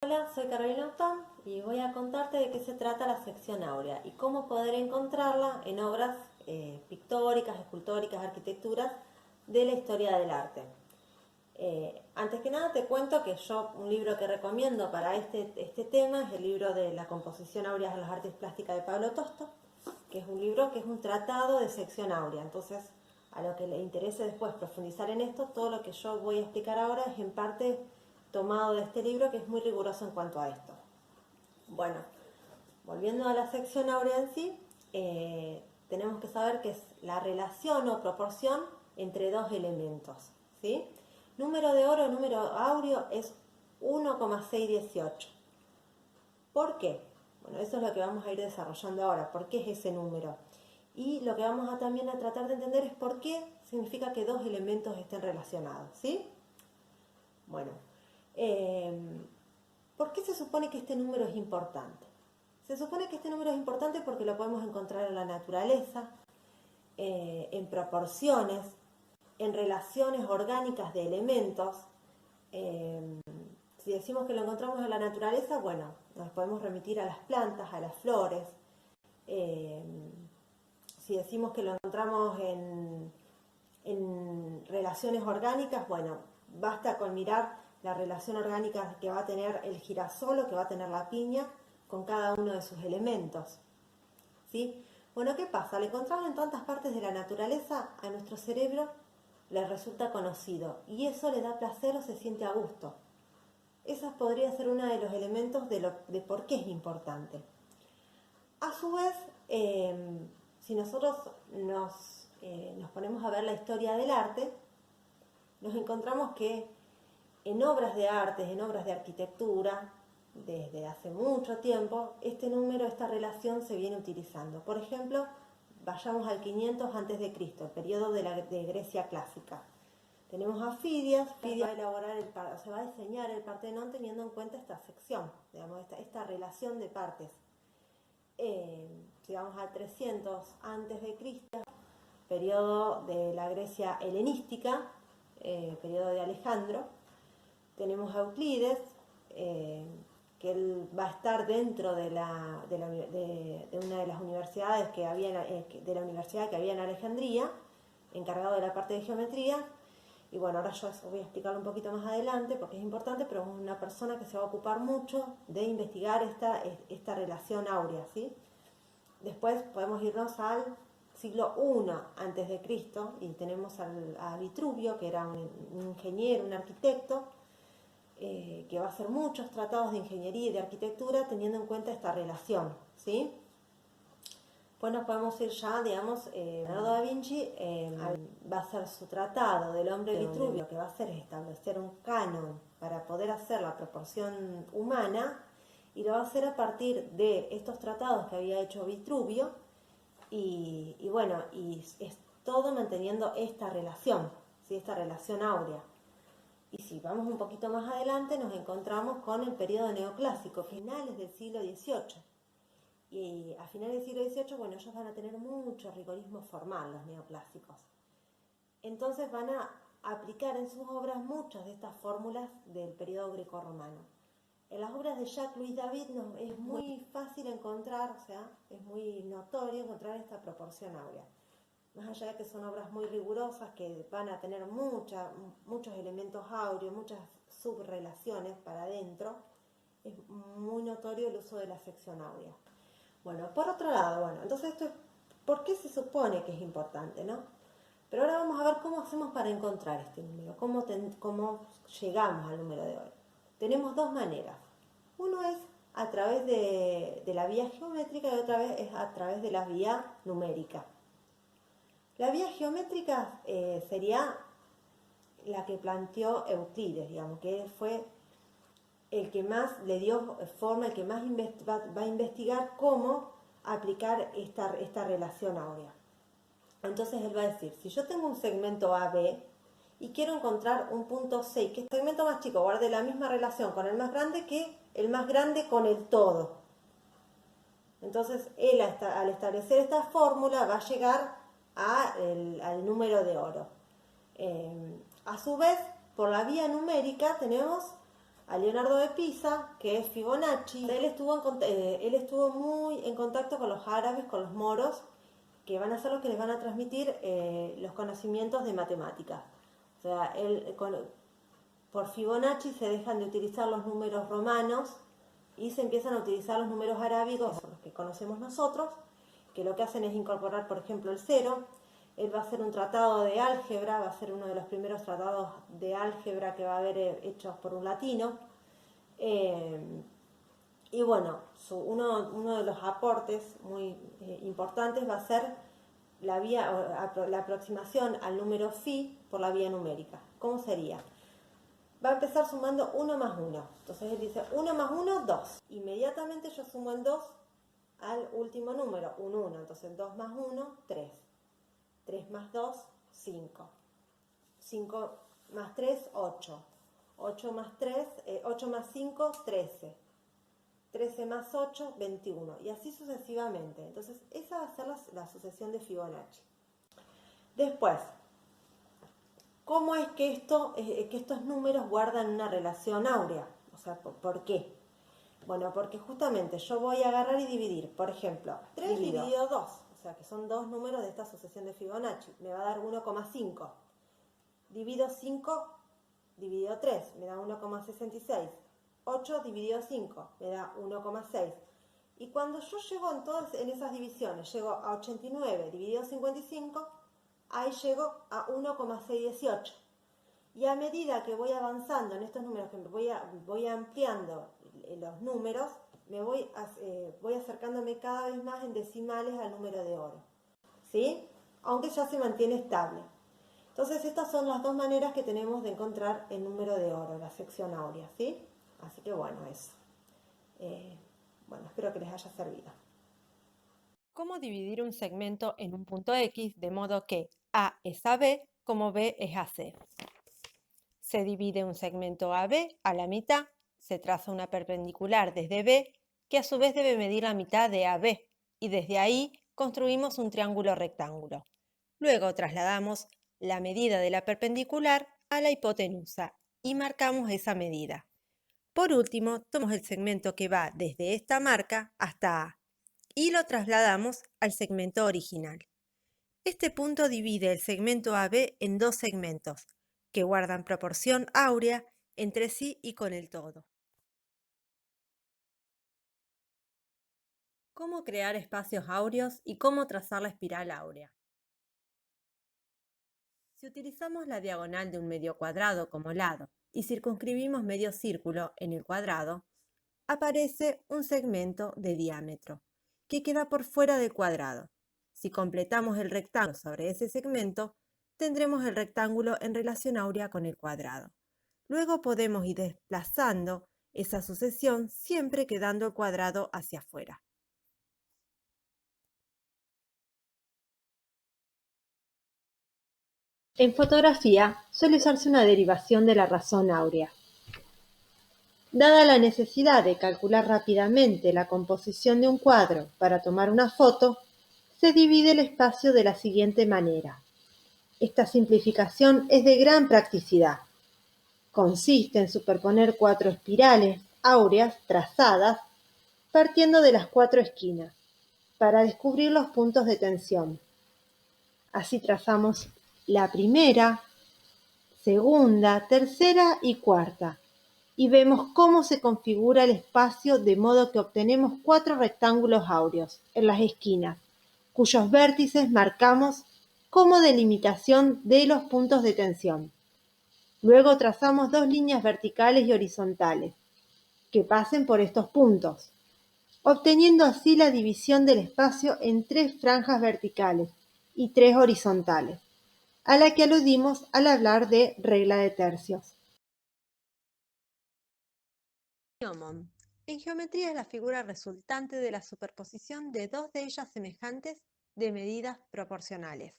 Hola, soy Carolina Aután y voy a contarte de qué se trata la sección áurea y cómo poder encontrarla en obras pictóricas, escultóricas, arquitecturas de la historia del arte. Antes que nada te cuento que yo un libro que recomiendo para este tema es el libro de la composición áurea de las artes plásticas de Pablo Tosto, que es un libro que es un tratado de sección áurea. Entonces, a lo que le interese después profundizar en esto, todo lo que yo voy a explicar ahora es en parte tomado de este libro, que es muy riguroso en cuanto a esto. Bueno, volviendo a la sección áurea en sí, tenemos que saber que es la relación o proporción entre dos elementos, ¿sí? Número de oro, número áureo es 1,618. ¿Por qué? Bueno, eso es lo que vamos a ir desarrollando ahora. ¿Por qué es ese número? Y lo que vamos a también a tratar de entender es por qué significa que dos elementos estén relacionados, ¿sí? Bueno, ¿por qué se supone que este número es importante? Se supone que este número es importante porque lo podemos encontrar en la naturaleza, en proporciones, en relaciones orgánicas de elementos. Si decimos que lo encontramos en la naturaleza, bueno, nos podemos remitir a las plantas, a las flores. Eh, si decimos que lo encontramos en relaciones orgánicas, bueno, basta con mirar la relación orgánica que va a tener el girasol o que va a tener la piña con cada uno de sus elementos, ¿sí? Bueno, ¿qué pasa? Al encontrarlo en tantas partes de la naturaleza, a nuestro cerebro le resulta conocido y eso le da placer o se siente a gusto. Esa podría ser uno de los elementos de por qué es importante. A su vez, si nosotros nos ponemos a ver la historia del arte, nos encontramos que en obras de arte, en obras de arquitectura, desde hace mucho tiempo, este número, esta relación se viene utilizando. Por ejemplo, vayamos al 500 a.C., el periodo de Grecia clásica. Tenemos a Fidias va a elaborar se va a diseñar el Partenón teniendo en cuenta esta sección, digamos, esta relación de partes. Si vamos al 300 a.C., periodo de la Grecia helenística, periodo de Alejandro, tenemos a Euclides, que él va a estar dentro de una de las universidades que había, de la universidad que había en Alejandría, encargado de la parte de geometría. Y bueno, ahora yo voy a explicarlo un poquito más adelante porque es importante, pero es una persona que se va a ocupar mucho de investigar esta relación áurea, ¿sí? Después podemos irnos al siglo I a.C. y tenemos a Vitruvio, que era un ingeniero, un arquitecto, que va a hacer muchos tratados de ingeniería y de arquitectura teniendo en cuenta esta relación, ¿sí? Pues nos podemos ir ya, digamos, Leonardo da Vinci va a hacer su tratado del hombre Vitruvio, lo que va a hacer es establecer un canon para poder hacer la proporción humana, y lo va a hacer a partir de estos tratados que había hecho Vitruvio, y bueno, y es todo manteniendo esta relación, ¿sí? Esta relación áurea. Y si vamos un poquito más adelante nos encontramos con el periodo neoclásico, finales del siglo XVIII. Y a finales del siglo XVIII, bueno, ellos van a tener mucho rigorismo formal, los neoclásicos. Entonces van a aplicar en sus obras muchas de estas fórmulas del periodo grecorromano. En las obras de Jacques-Louis David es muy fácil encontrar, o sea, es muy notorio encontrar esta proporción áurea. Más allá de que son obras muy rigurosas, que van a tener muchos elementos áureos, muchas subrelaciones para adentro, es muy notorio el uso de la sección áurea. Bueno, por otro lado, bueno, entonces esto es por qué se supone que es importante, ¿no? Pero ahora vamos a ver cómo hacemos para encontrar este número, cómo llegamos al número de hoy. Tenemos dos maneras. Uno es a través de la vía geométrica y otra vez es a través de la vía numérica. La vía geométrica sería la que planteó Euclides, digamos, que fue el que más le dio forma, el que más va a investigar cómo aplicar esta relación áurea. Entonces él va a decir, si yo tengo un segmento AB y quiero encontrar un punto C, que el segmento más chico guarde la misma relación con el más grande que el más grande con el todo. Entonces él al establecer esta fórmula va a llegar al número de oro. A su vez, por la vía numérica tenemos a Leonardo de Pisa, que es Fibonacci. Él estuvo muy en contacto con los árabes, con los moros, que van a ser los que les van a transmitir los conocimientos de matemáticas. O sea, por Fibonacci se dejan de utilizar los números romanos y se empiezan a utilizar los números arábigos, que son los que conocemos nosotros, que lo que hacen es incorporar, por ejemplo, el cero. Él va a hacer un tratado de álgebra, va a ser uno de los primeros tratados de álgebra que va a haber hechos por un latino. Y bueno, uno de los aportes muy importantes va a ser la aproximación al número phi por la vía numérica. ¿Cómo sería? Va a empezar sumando 1 más 1. Entonces él dice 1 más 1, 2. Inmediatamente yo sumo el 2 al último número, un 1. Entonces 2 más 1, 3. 3 más 2, 5. 5 más 3, 8. 8 más 5, 13. 13 más 8, 21. Y así sucesivamente. Entonces esa va a ser la sucesión de Fibonacci. Después, ¿cómo es que estos números guardan una relación áurea? O sea, ¿por qué? Bueno, porque justamente yo voy a agarrar y dividir. Por ejemplo, 3 dividido 2. O sea, que son dos números de esta sucesión de Fibonacci. Me va a dar 1,5. Divido 5 dividido 3. Me da 1,66. 8 dividido 5. Me da 1,6. Y cuando yo llego en esas divisiones, llego a 89 dividido 55, ahí llego a 1,618. Y a medida que voy avanzando en estos números, que voy ampliando los números, voy acercándome cada vez más en decimales al número de oro, ¿sí? Aunque ya se mantiene estable. Entonces estas son las dos maneras que tenemos de encontrar el número de oro, la sección áurea, ¿sí? Así que bueno, eso. Bueno, espero que les haya servido. ¿Cómo dividir un segmento en un punto X de modo que A es a B como B es a C? Se divide un segmento AB a la mitad, se traza una perpendicular desde B, que a su vez debe medir la mitad de AB, y desde ahí construimos un triángulo rectángulo. Luego trasladamos la medida de la perpendicular a la hipotenusa y marcamos esa medida. Por último, tomamos el segmento que va desde esta marca hasta A y lo trasladamos al segmento original. Este punto divide el segmento AB en dos segmentos, que guardan proporción áurea entre sí y con el todo. ¿Cómo crear espacios áureos y cómo trazar la espiral áurea? Si utilizamos la diagonal de un medio cuadrado como lado y circunscribimos medio círculo en el cuadrado, aparece un segmento de diámetro, que queda por fuera del cuadrado. Si completamos el rectángulo sobre ese segmento, tendremos el rectángulo en relación áurea con el cuadrado. Luego podemos ir desplazando esa sucesión siempre quedando el cuadrado hacia afuera. En fotografía suele usarse una derivación de la razón áurea. Dada la necesidad de calcular rápidamente la composición de un cuadro para tomar una foto, se divide el espacio de la siguiente manera. Esta simplificación es de gran practicidad. Consiste en superponer 4 espirales áureas trazadas partiendo de las 4 esquinas para descubrir los puntos de tensión. Así trazamos la primera, segunda, tercera y cuarta, y vemos cómo se configura el espacio de modo que obtenemos 4 rectángulos áureos en las esquinas, cuyos vértices marcamos como delimitación de los puntos de tensión. Luego trazamos 2 líneas verticales y horizontales que pasen por estos puntos, obteniendo así la división del espacio en 3 franjas verticales y 3 horizontales, a la que aludimos al hablar de regla de tercios. En geometría es la figura resultante de la superposición de dos de ellas semejantes de medidas proporcionales.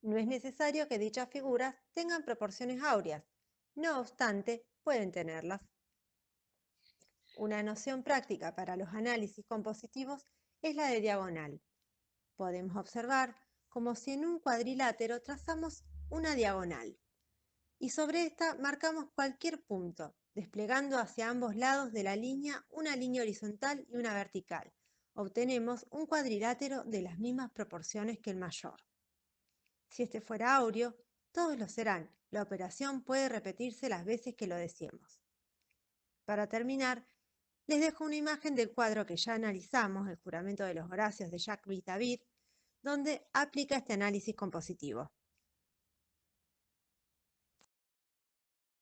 No es necesario que dichas figuras tengan proporciones áureas, no obstante, pueden tenerlas. Una noción práctica para los análisis compositivos es la de diagonal. Podemos observar como si en un cuadrilátero trazamos una diagonal y sobre esta marcamos cualquier punto, desplegando hacia ambos lados de la línea una línea horizontal y una vertical. Obtenemos un cuadrilátero de las mismas proporciones que el mayor. Si este fuera áureo, todos lo serán. La operación puede repetirse las veces que lo deseemos. Para terminar, les dejo una imagen del cuadro que ya analizamos, El juramento de los Horacios de Jacques David, donde aplica este análisis compositivo.